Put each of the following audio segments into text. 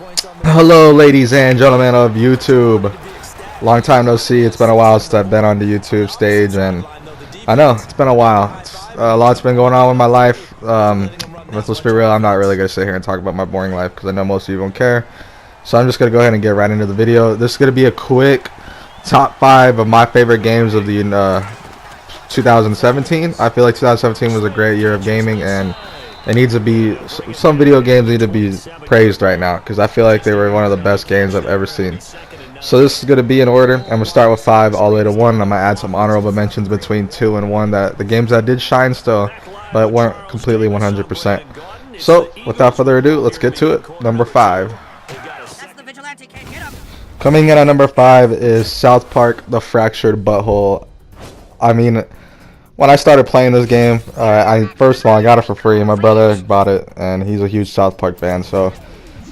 Hello, ladies and gentlemen of YouTube. Long time no see. It's been a while since I've been on the YouTube stage, and I know it's been a while. A lot's been going on with my life. Let's be real. I'm not really gonna sit here and talk about my boring life because I know most of you don't care. So I'm just gonna go ahead and get right into the video. This is gonna be a quick top 5 of my favorite games of the 2017. I feel like 2017 was a great year of gaming, and it needs to be, some video games need to be praised right now because I feel like they were one of the best games I've ever seen. So this is going to be in order. I'm going to start with 5 all the way to 1. I'm going to add some honorable mentions between 2 and 1, that the games that did shine still but weren't completely 100%. So without further ado, let's get to it. Number 5. Coming in at number 5 is South Park: The Fractured Butthole. I mean, when I started playing this game, first of all, I got it for free. My brother bought it, and he's a huge South Park fan, so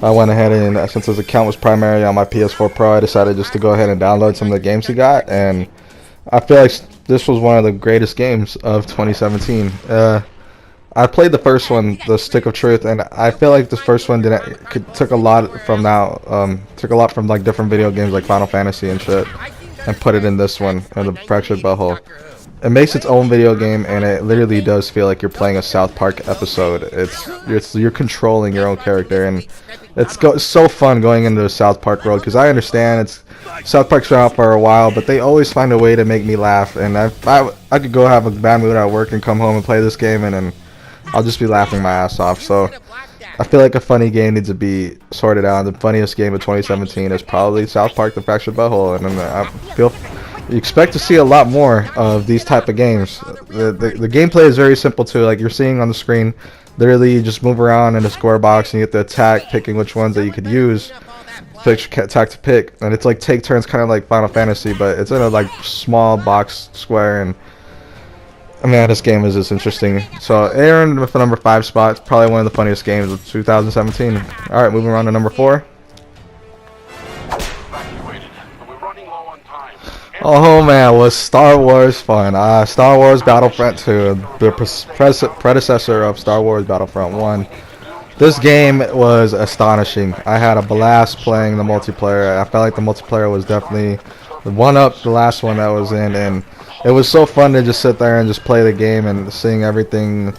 I went ahead and, since his account was primarily on my PS4 Pro, I decided just to go ahead and download some of the games he got, and I feel like this was one of the greatest games of 2017. I played the first one, The Stick of Truth, and I feel like the first one took a lot from like different video games like Final Fantasy and shit, and put it in this one, The Fractured Butthole. It makes its own video game, and it literally does feel like you're playing a South Park episode. You're controlling your own character, and it's so fun going into the South Park world, because I understand South Park's been out for a while, but they always find a way to make me laugh. And I could go have a bad mood at work and come home and play this game, and then I'll just be laughing my ass off. So I feel like a funny game needs to be sorted out. The funniest game of 2017 is probably South Park: The Fractured Butthole, and then I feel you expect to see a lot more of these type of games. The gameplay is very simple too. Like you're seeing on the screen, literally you just move around in a square box and you get to attack, picking which ones that you could use, which attack to pick. And it's like take turns, kind of like Final Fantasy, but it's in a like small box square. And man, this game is just interesting. So Aaron with the number 5 spot. It's probably one of the funniest games of 2017. All right, moving on to number 4. Oh man, was Star Wars fun. Star Wars Battlefront 2, the predecessor of Star Wars Battlefront 1. This game was astonishing. I had a blast playing the multiplayer. I felt like the multiplayer was definitely the one-up the last one that was in, and it was so fun to just sit there and just play the game and seeing everything.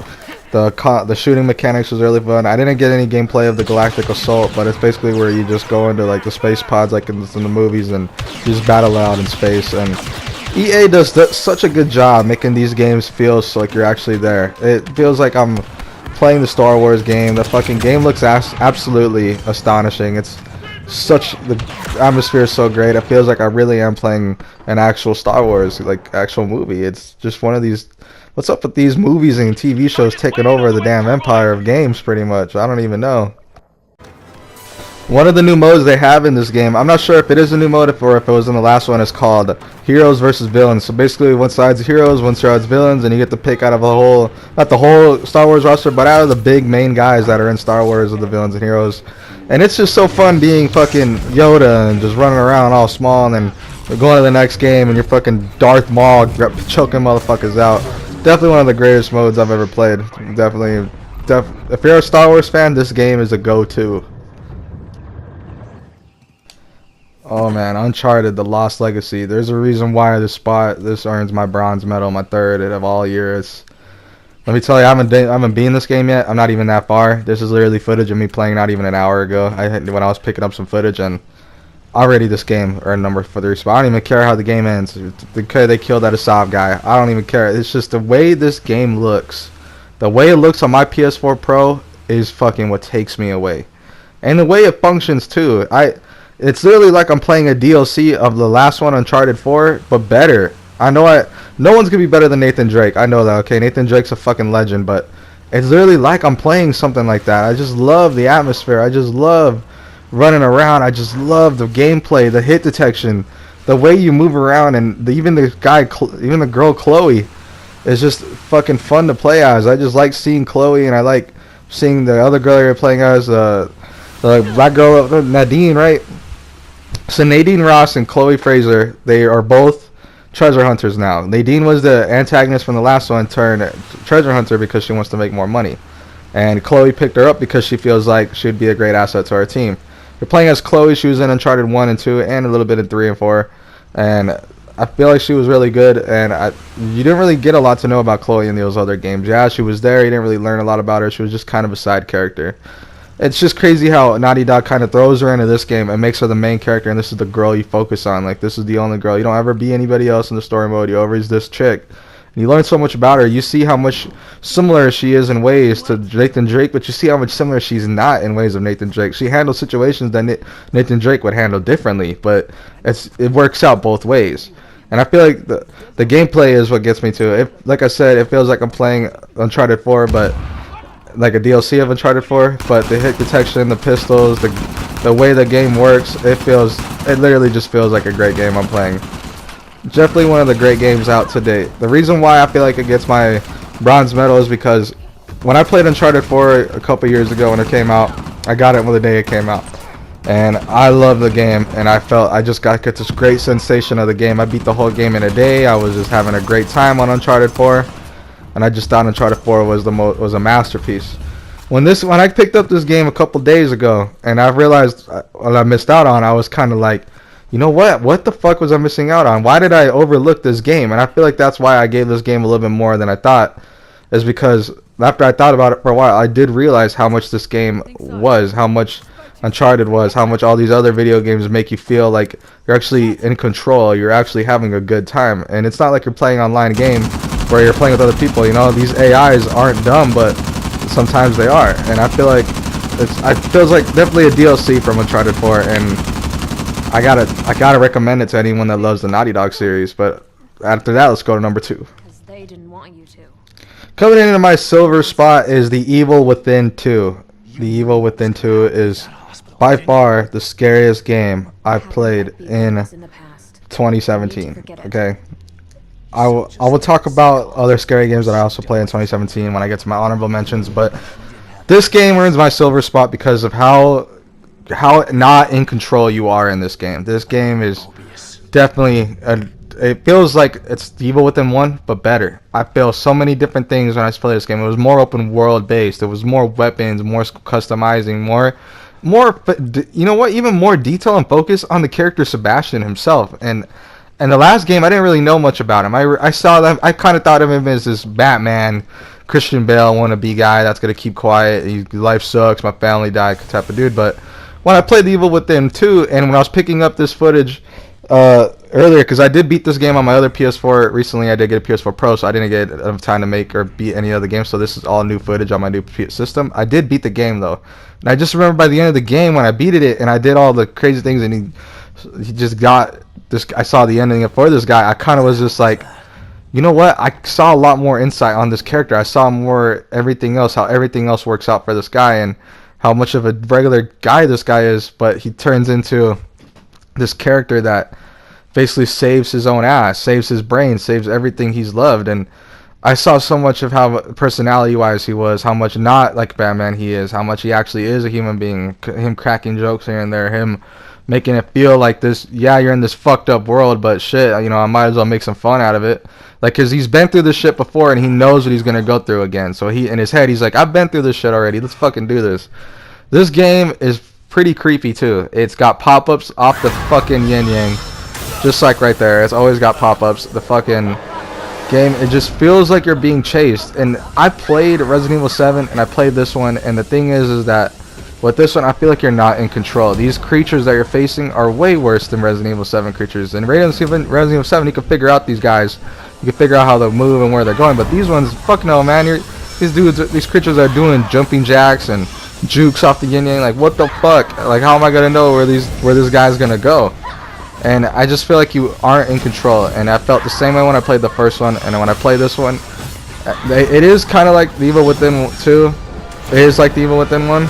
The shooting mechanics was really fun. I didn't get any gameplay of the Galactic Assault, but it's basically where you just go into like the space pods like in the movies and you just battle out in space. And EA does such a good job making these games feel so like you're actually there. It feels like I'm playing the Star Wars game. The fucking game looks absolutely astonishing. The atmosphere is so great. It feels like I really am playing an actual Star Wars, like actual movie. It's just one of these. What's up with these movies and TV shows taking over the damn empire of games, pretty much? I don't even know. One of the new modes they have in this game, I'm not sure if it is a new mode or if it was in the last one, is called Heroes versus Villains. So basically one side's heroes, one side's villains, and you get to pick out of not the whole Star Wars roster, but out of the big main guys that are in Star Wars of the villains and heroes. And it's just so fun being fucking Yoda and just running around all small, and then we're going to the next game and you're fucking Darth Maul choking motherfuckers out. Definitely one of the greatest modes I've ever played. Definitely, if you're a Star Wars fan, this game is a go-to. Oh man, Uncharted: The Lost Legacy. There's a reason why this earns my bronze medal, my 3rd of all years. Let me tell you, I haven't beaten this game yet. I'm not even that far. This is literally footage of me playing not even an hour ago. When I was picking up some footage, and already this game earned number 3 spot. I don't even care how the game ends. They killed that Assad guy. I don't even care. It's just the way this game looks. The way it looks on my PS4 Pro is fucking what takes me away. And the way it functions too. It's literally like I'm playing a DLC of the last one, Uncharted 4, but better. No one's gonna be better than Nathan Drake. I know that, okay? Nathan Drake's a fucking legend, but it's literally like I'm playing something like that. I just love the atmosphere. I just love running around. I just love the gameplay, the hit detection, the way you move around, and even the girl Chloe is just fucking fun to play as. I just like seeing Chloe, and I like seeing the other girl you're playing as, the black girl, Nadine, right? So Nadine Ross and Chloe Fraser, they are both treasure hunters now. Nadine was the antagonist from the last one, turned treasure hunter because she wants to make more money. And Chloe picked her up because she feels like she'd be a great asset to our team. You're playing as Chloe. She was in Uncharted 1 and 2 and a little bit in 3 and 4. And I feel like she was really good, and you didn't really get a lot to know about Chloe in those other games. Yeah, she was there. You didn't really learn a lot about her. She was just kind of a side character. It's just crazy how Naughty Dog kind of throws her into this game and makes her the main character, and this is the girl you focus on. Like, this is the only girl. You don't ever be anybody else in the story mode. You always this chick. And you learn so much about her. You see how much similar she is in ways to Nathan Drake, but you see how much similar she's not in ways of Nathan Drake. She handles situations that Nathan Drake would handle differently, but it works out both ways. And I feel like the gameplay is what gets me to it. Like I said, it feels like I'm playing Uncharted 4, but like a DLC of Uncharted 4. But the hit detection, the pistols, the way the game works, it literally just feels like a great game I'm playing. Definitely one of the great games out to date. The reason why I feel like it gets my bronze medal is because when I played Uncharted 4 a couple years ago when it came out, I got it the day it came out. And I love the game, and I just got this great sensation of the game. I beat the whole game in a day. I was just having a great time on Uncharted 4, and I just thought Uncharted 4 was a masterpiece. When I picked up this game a couple days ago, and I realized what I missed out on, I was kind of like, you know what? What the fuck was I missing out on? Why did I overlook this game? And I feel like that's why I gave this game a little bit more than I thought, is because after I thought about it for a while, I did realize how much this game was, how much Uncharted was, how much all these other video games make you feel like you're actually in control, you're actually having a good time. And it's not like you're playing an online game where you're playing with other people. You know, these AIs aren't dumb, but sometimes they are. And I feel like it feels like definitely a DLC from Uncharted 4, and I gotta recommend it to anyone that loves the Naughty Dog series. But after that, let's go to number 2. Because they didn't want you to. Coming into my silver spot is The Evil Within 2. The Evil Within 2 is by far the scariest game I've played in 2017. Okay, I will talk about other scary games that I also play in 2017 when I get to my honorable mentions, but this game earns my silver spot because of how not in control you are in this game. This game is definitely it feels like it's Evil Within 1, but better. I feel so many different things when I played this game. It was more open world based. It was more weapons, more customizing, more, you know what? Even more detail and focus on the character Sebastian himself. And the last game, I didn't really know much about him. I saw them. I kind of thought of him as this Batman, Christian Bale wannabe guy that's gonna keep quiet. Life sucks. My family died type of dude. But when I played The Evil Within 2, and when I was picking up this footage earlier, because I did beat this game on my other PS4 recently. I did get a PS4 Pro, so I didn't get enough time to make or beat any other game, so this is all new footage on my new system. I did beat the game though, and I just remember by the end of the game when I beat it and I did all the crazy things, and he just got this. I saw the ending for this guy. I kind of was just like, you know what? I saw a lot more insight on this character. I saw more everything else, how everything else works out for this guy, and how much of a regular guy this guy is, but he turns into this character that basically saves his own ass, saves his brain, saves everything he's loved. And I saw so much of how personality-wise he was, how much not like Batman he is, how much he actually is a human being, him cracking jokes here and there, him making it feel like this, yeah, you're in this fucked up world, but shit, you know, I might as well make some fun out of it. Like, because he's been through this shit before, and he knows what he's going to go through again. So he, in his head, he's like, I've been through this shit already. Let's fucking do this. This game is pretty creepy, too. It's got pop-ups off the fucking yin-yang. Just like right there. It's always got pop-ups. The fucking game, it just feels like you're being chased. And I played Resident Evil 7, and I played this one, and the thing is that with this one, I feel like you're not in control. These creatures that you're facing are way worse than Resident Evil 7 creatures. In Resident Evil 7, you can figure out these guys. You can figure out how they move and where they're going. But these ones, fuck no, man. These creatures are doing jumping jacks and jukes off the yin yang. Like, what the fuck? Like, how am I gonna know where this guy's gonna go? And I just feel like you aren't in control. And I felt the same way when I played the first one. And when I played this one, it is kind of like the Evil Within 2. It is like the Evil Within 1.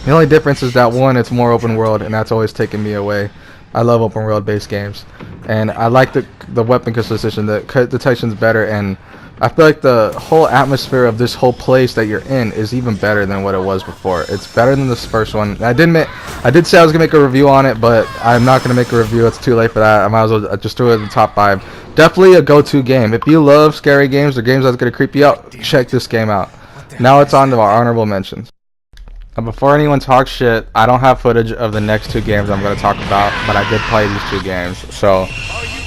The only difference is that one, it's more open world, and that's always taken me away. I love open world based games, and I like the weapon customization. The detection's better, and I feel like the whole atmosphere of this whole place that you're in is even better than what it was before. It's better than this first one. I did say I was gonna make a review on it, but I'm not gonna make a review. It's too late for that. I might as well just do it in the top 5. Definitely a go-to game. If you love scary games or games that's gonna creep you out, check this game out. Now it's on to our honorable mentions. Before anyone talks shit, I don't have footage of the next 2 games I'm going to talk about, but I did play these 2 games. So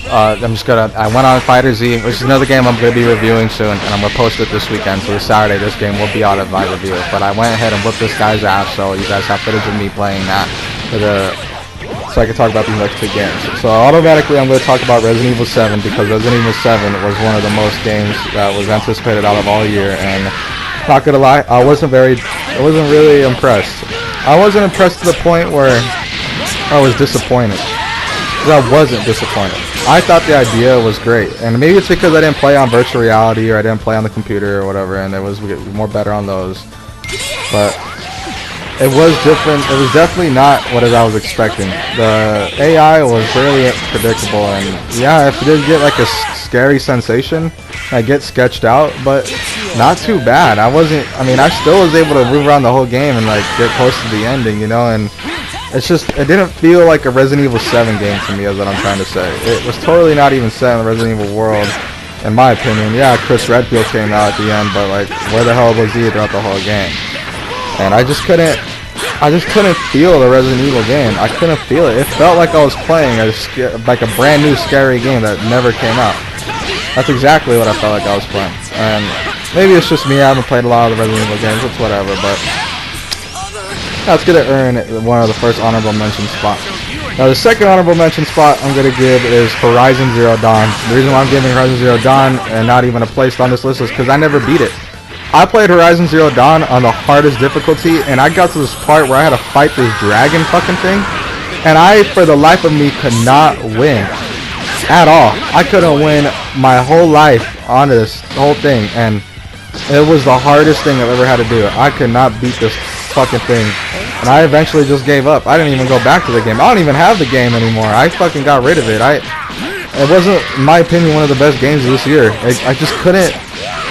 I went on Fighter Z, which is another game I'm going to be reviewing soon, and I'm going to post it this weekend. So this Saturday, this game will be out of my review. But I went ahead and whooped this guy's ass, so you guys have footage of me playing that so I can talk about these next 2 games. So automatically I'm going to talk about Resident Evil 7 because Resident Evil 7 was one of the most games that was anticipated out of all year, and not gonna lie, I wasn't really impressed. I wasn't impressed to the point where I was disappointed. I wasn't disappointed. I thought the idea was great, and maybe it's because I didn't play on virtual reality or I didn't play on the computer or whatever, and it was more better on those. But it was different. It was definitely not what I was expecting. The AI was really predictable, and yeah, if it did get like a scary sensation, I get sketched out, but not too bad. I still was able to move around the whole game and like get close to the ending, you know, and it didn't feel like a Resident Evil 7 game to me, is what I'm trying to say. It was totally not even set in the Resident Evil world, in my opinion. Yeah, Chris Redfield came out at the end, but like, where the hell was he throughout the whole game? And I just couldn't feel the Resident Evil game. I couldn't feel it. It felt like I was playing like a brand new scary game that never came out. That's exactly what I felt like I was playing. And maybe it's just me. I haven't played a lot of the Resident Evil games. It's whatever. But that's gonna earn one of the first honorable mention spots. Now the second honorable mention spot I'm gonna give is Horizon Zero Dawn. The reason why I'm giving Horizon Zero Dawn and not even a place on this list is because I never beat it. I played Horizon Zero Dawn on the hardest difficulty, and I got to this part where I had to fight this dragon fucking thing, and I, for the life of me, could not win at all. I couldn't win my whole life on this whole thing, and it was the hardest thing I've ever had to do. I could not beat this fucking thing, and I eventually just gave up. I didn't even go back to the game. I don't even have the game anymore. I fucking got rid of it. It wasn't, in my opinion, one of the best games of this year.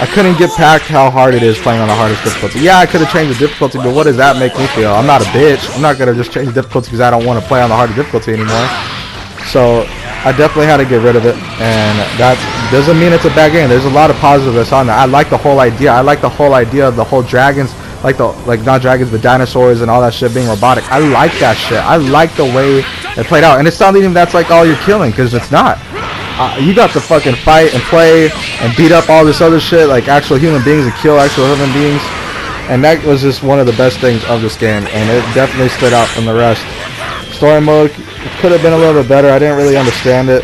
I couldn't get past how hard it is playing on the hardest difficulty. Yeah, I could have changed the difficulty, but what does that make me feel? I'm not a bitch. I'm not gonna just change the difficulty because I don't want to play on the hardest difficulty anymore. So I definitely had to get rid of it, and that doesn't mean it's a bad game. There's a lot of positives that's on there. I like the whole idea. I like the whole idea of the whole dragons, like not dragons but dinosaurs and all that shit being robotic. I like that shit. I like the way it played out, and it's not even that's like all you're killing, because it's not. You got to fucking fight and play and beat up all this other shit like actual human beings and kill actual human beings, and that was just one of the best things of this game, and it definitely stood out from the rest. Story mode could have been a little bit better. I didn't really understand it,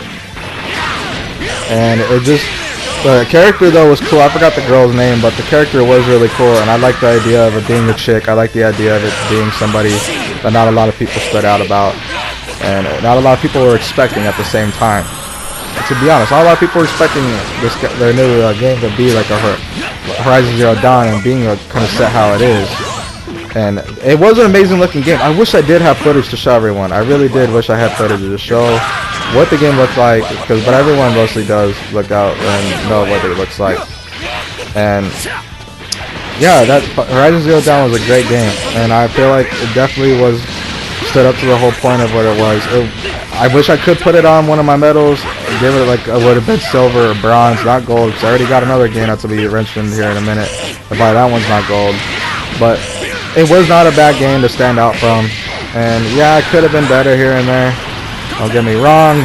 and the character though was cool. I forgot the girl's name, but the character was really cool, and I like the idea of it being a chick. I like the idea of it being somebody that not a lot of people stood out about, and not a lot of people were expecting at the same time. To be honest, not a lot of people were expecting their new game to be like a Horizon Zero Dawn and being kind of set how it is. And it was an amazing looking game. I wish I did have footage to show everyone. I really did wish I had footage to show what the game looked like, but everyone mostly does look out and know what it looks like. And yeah, that Horizon Zero Dawn was a great game, and I feel like it definitely stood up to the whole point of what it was. I wish I could put it on one of my medals, give it like it would have been silver or bronze, not gold, because I already got another game that's to be mentioned here in a minute. But that one's not gold. But it was not a bad game to stand out from. And yeah, it could have been better here and there. Don't get me wrong.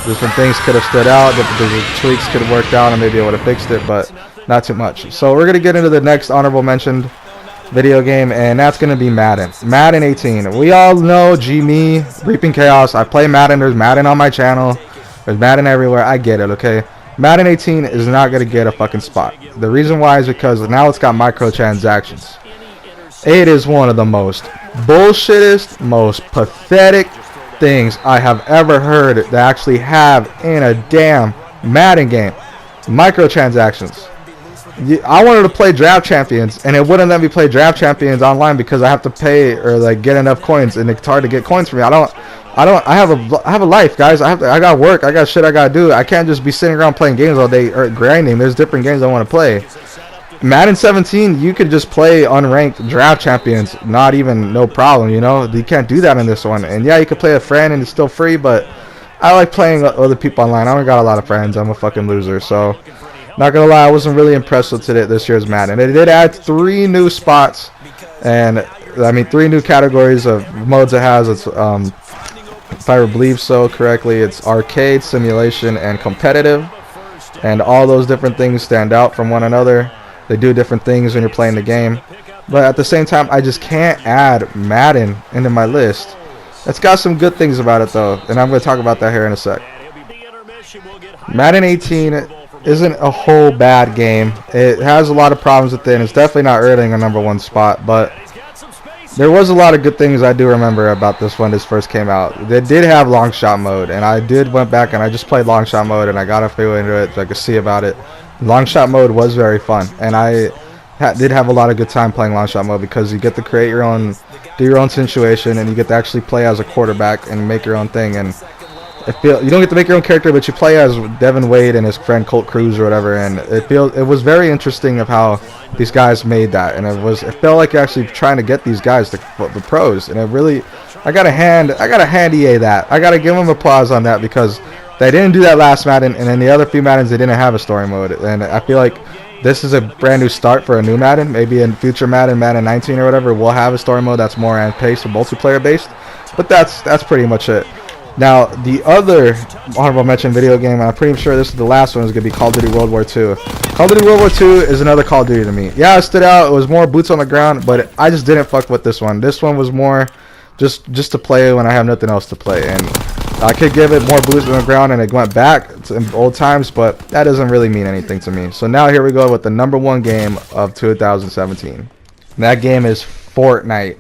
Different things could have stood out, different tweaks could have worked out, and maybe I would have fixed it, but not too much. So we're going to get into the next honorable mentioned video game, and that's going to be Madden. Madden 18. We all know me, Reaping Chaos. I play Madden. There's Madden on my channel. There's Madden everywhere. I get it, okay? Madden 18 is not going to get a fucking spot. The reason why is because now it's got microtransactions. It is one of the most bullshittest, most pathetic things I have ever heard that actually have in a damn Madden game. Microtransactions. I wanted to play Draft Champions, and it wouldn't let me play Draft Champions online because I have to pay or like get enough coins, and it's hard to get coins for me. I have a life, guys. I got work. I got shit I gotta do. I can't just be sitting around playing games all day or grinding. There's different games I want to play. Madden 17, you could just play unranked Draft Champions, not even no problem. You know, you can't do that in this one. And yeah, you could play a friend, and it's still free, but I like playing with other people online. I don't got a lot of friends. I'm a fucking loser, so. Not gonna lie, I wasn't really impressed with this year's Madden. It did add 3 new spots, and I mean, 3 new categories of modes it has. It's if I believe so correctly, it's arcade, simulation, and competitive. And all those different things stand out from one another. They do different things when you're playing the game. But at the same time, I just can't add Madden into my list. It's got some good things about it though, and I'm going to talk about that here in a sec. Madden 18 isn't a whole bad game. It has a lot of problems with it, and it's definitely not earning a #1 spot, but there was a lot of good things I do remember about this when this first came out. They did have long shot mode, and I went back and I just played long shot mode, and I got a few into it so I could see about it. Long shot mode was very fun, and I did have a lot of good time playing long shot mode because you get to create your own, do your own situation, and you get to actually play as a quarterback and make your own thing. And you don't get to make your own character, but you play as Devin Wade and his friend Colt Cruz or whatever. And it was very interesting of how these guys made that, and it felt like actually trying to get these guys to the pros. And it really, I gotta hand EA that. I gotta give them applause on that because they didn't do that last Madden, and in the other few Maddens they didn't have a story mode. And I feel like this is a brand new start for a new Madden. Maybe in future Madden 19 or whatever, we'll have a story mode that's more paced or multiplayer based. But that's pretty much it. Now, the other honorable mention video game, and I'm pretty sure this is the last one, is going to be Call of Duty World War II. Call of Duty World War II is another Call of Duty to me. Yeah, it stood out. It was more boots on the ground, but I just didn't fuck with this one. This one was more just to play when I have nothing else to play. And I could give it more boots on the ground, and it went back to old times, but that doesn't really mean anything to me. So now here we go with the #1 game of 2017. And that game is Fortnite.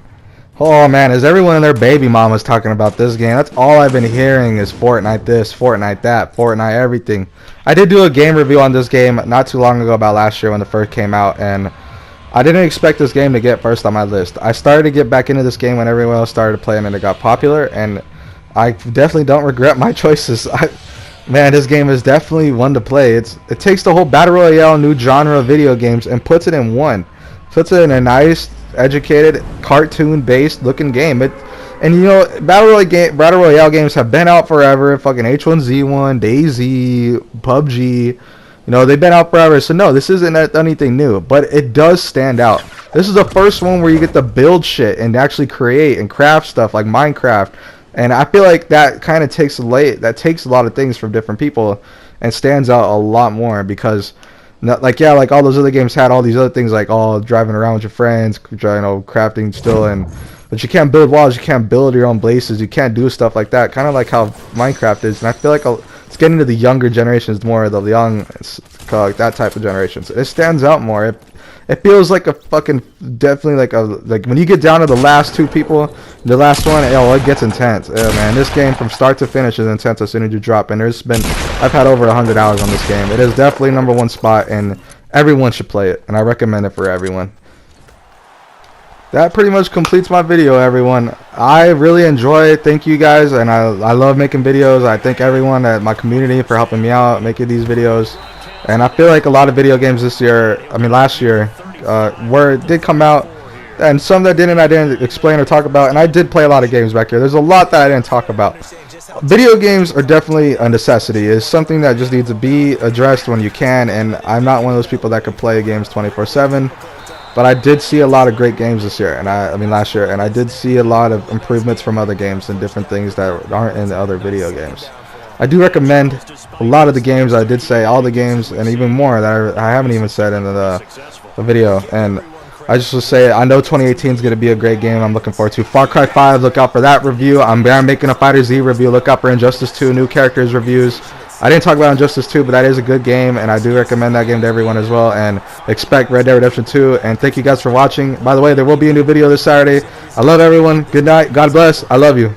Oh man, is everyone and their baby mamas talking about this game? That's all I've been hearing is Fortnite this, Fortnite that, Fortnite everything. I did do a game review on this game not too long ago, about last year when it first came out, and I didn't expect this game to get first on my list. I started to get back into this game when everyone else started playing and it got popular, and I definitely don't regret my choices. Man, this game is definitely one to play. It takes the whole Battle Royale new genre of video games and puts it in one. Puts it in a nice, educated, cartoon-based looking game. And you know, Battle Royale games have been out forever. Fucking H1Z1, DayZ, PUBG. You know, they've been out forever. So no, this isn't anything new, but it does stand out. This is the first one where you get to build shit and actually create and craft stuff like Minecraft. And I feel like that kind of takes a lot of things from different people and stands out a lot more because, like all those other games had all these other things like driving around with your friends, crafting still, but you can't build walls, you can't build your own bases, you can't do stuff like that. Kind of like how Minecraft is, and I feel like it's getting to the younger generations more, the young, like that type of generations. It stands out more. It feels like a fucking definitely like when you get down to the last two people, the last one, it gets intense. Yeah, man, this game from start to finish is intense as soon as you drop. And I've had over 100 hours on this game. It is definitely #1 spot, and everyone should play it. And I recommend it for everyone. That pretty much completes my video, everyone. I really enjoy it. Thank you guys, and I love making videos. I thank everyone at my community for helping me out making these videos. And I feel like a lot of video games last year, did come out, and some that didn't, I didn't explain or talk about. And I did play a lot of games back here. There's a lot that I didn't talk about. Video games are definitely a necessity. It's something that just needs to be addressed when you can. And I'm not one of those people that can play games 24/7. But I did see a lot of great games this year, last year, and I did see a lot of improvements from other games and different things that aren't in the other video games. I do recommend a lot of the games. I did say all the games and even more that I haven't even said in the video. And I just will say I know 2018 is going to be a great game. I'm looking forward to Far Cry 5. Look out for that review. I'm making a Fighter Z review. Look out for Injustice 2 new characters reviews. I didn't talk about Injustice 2, but that is a good game, and I do recommend that game to everyone as well. And expect Red Dead Redemption 2. And thank you guys for watching. By the way, there will be a new video this Saturday. I love everyone. Good night. God bless. I love you.